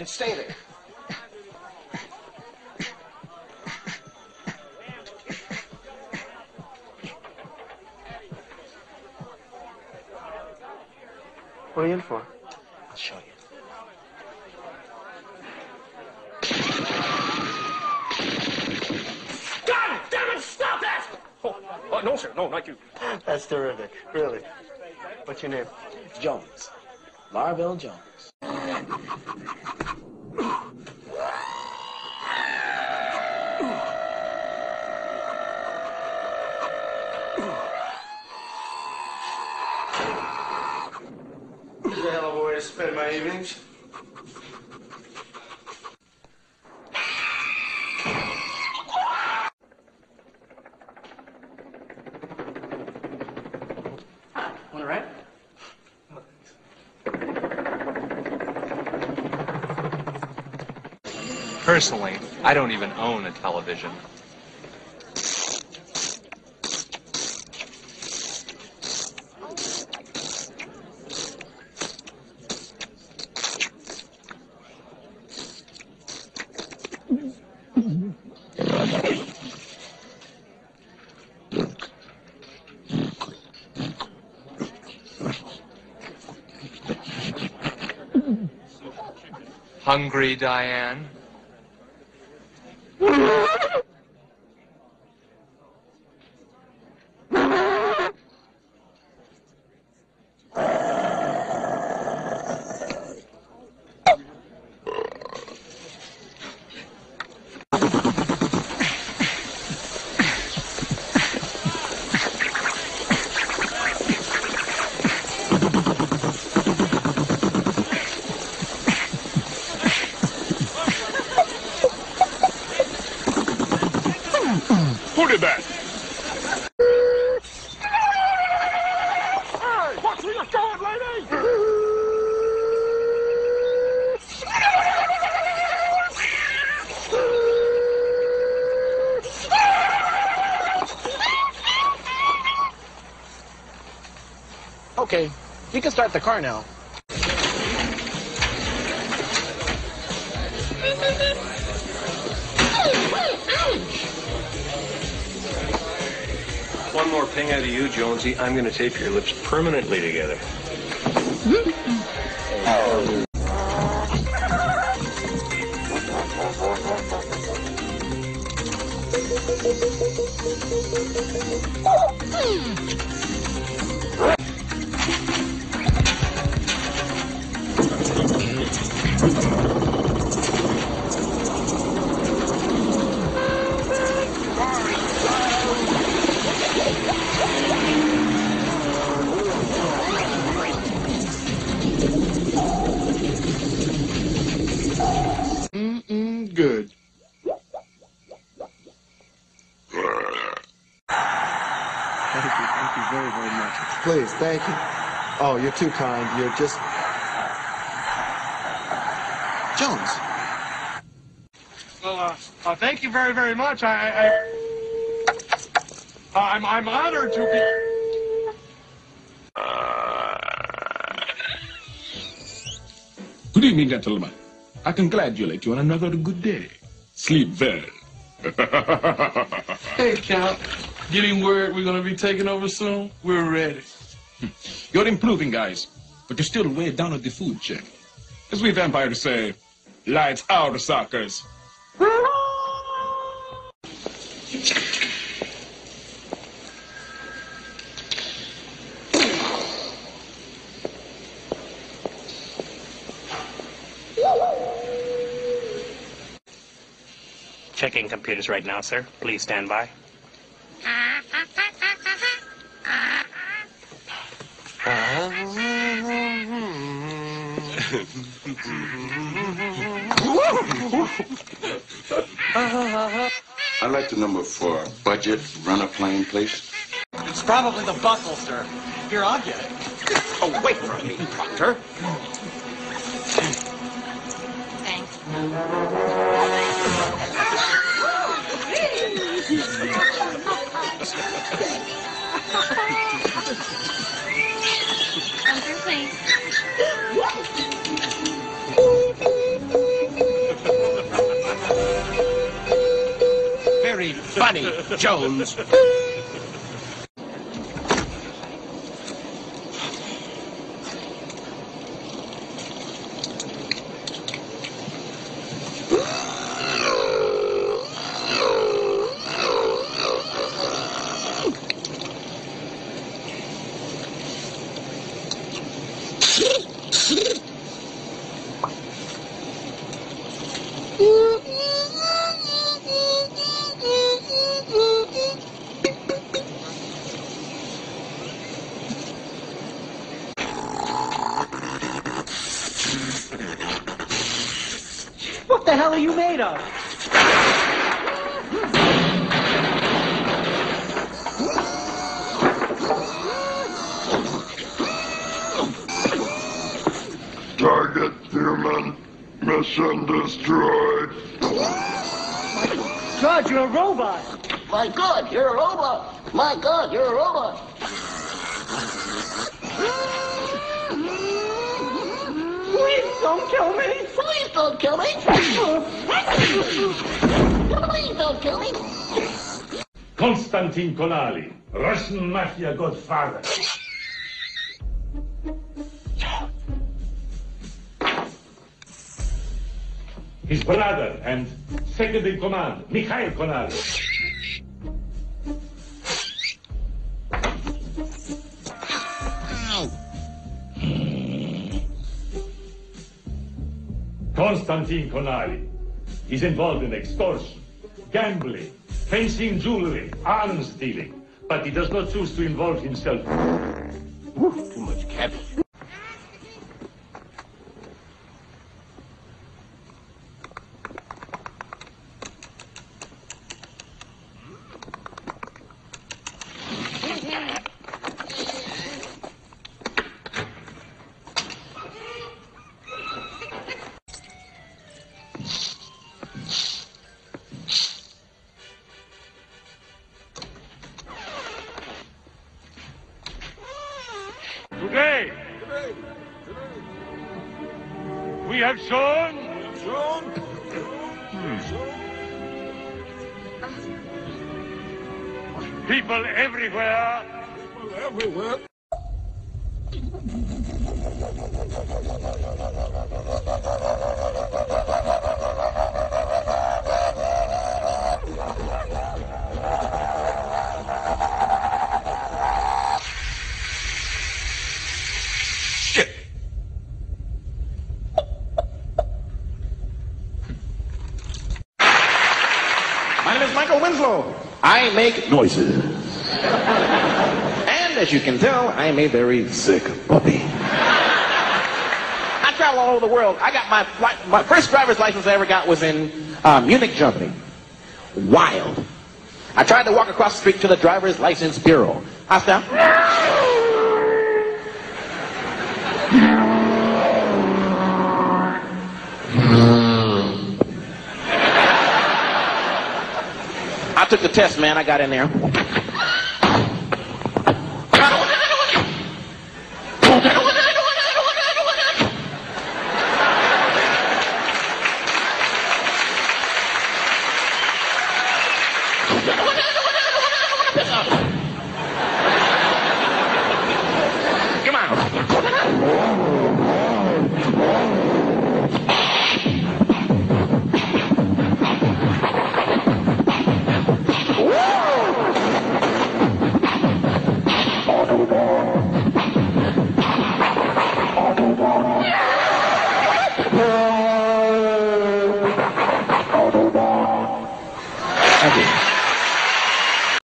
and stay there. What are you in for? I'll show you. God damn it! Stop that! Oh, no, sir. No, not you. That's terrific. Really. What's your name? Jones. Larville Jones. This is a hell of a way to spend my evenings. Want to ride? Personally, I don't even own a television. Hungry, Diane? Who did that? Hey, watch where you're going, lady! Okay, you can start the car now. One more ping out of you, Jonesy. I'm going to tape your lips permanently together. Good. Thank you very, very much. Please, thank you. Oh, you're too kind. You're just... Jones. Well, thank you very, very much. I'm honored to be... Good evening, gentlemen. I congratulate you on another good day. Sleep well. Hey, Count. Getting word we're going to be taking over soon? We're ready. You're improving, guys, but you're still way down at the food chain. As we vampires say, lights out, suckers. Checking computers right now, sir. Please stand by. I'd like the number for budget runner plane, please. It's probably the buckle, sir. Here, I'll get it. Away from me, Proctor. Thanks. Come through, please. funny, Jones. What the hell are you made of? Target human. Mission destroyed. God, you're a robot. My God, you're a robot. My God, you're a robot. Please don't kill me. Please don't kill me. Please don't kill me. Konstantin Konali, Russian mafia godfather. His brother and second in command, Mikhail Konali. Konstantin Konali is involved in extortion, gambling, fencing jewelry, arms dealing, but he does not choose to involve himself. Too much cabbage. Today, we have shown people everywhere. My name is Michael Uinslоу. I make noises. And as you can tell, I'm a very sick puppy. I travel all over the world. I got my first driver's license I ever got was in Munich, Germany. Wild. I tried to walk across the street to the driver's license bureau. I stopped. I took the test, man. I got in there.